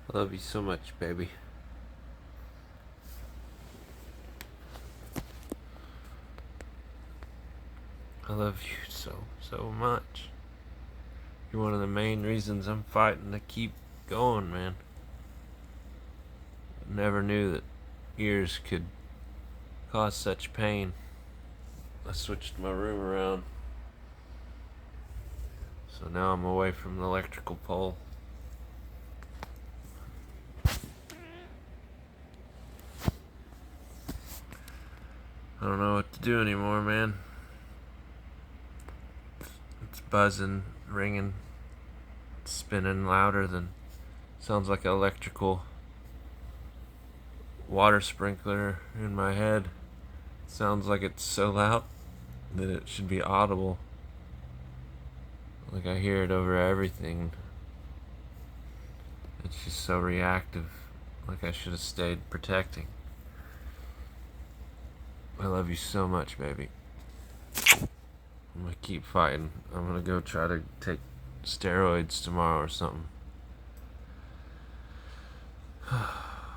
I love you so much, baby. I love you so much. You're one of the main reasons I'm fighting to keep going, man. Never knew that ears could cause such pain. I switched my room around, so now I'm away from the electrical pole. I don't know what to do anymore, man. It's buzzing, ringing, spinning louder than sounds like an electrical water sprinkler in my head. It sounds like it's so loud that it should be audible. Like I hear it over everything. It's just so reactive. Like I should have stayed protecting. I love you so much, baby. I'm gonna keep fighting. I'm gonna go try to take steroids tomorrow or something.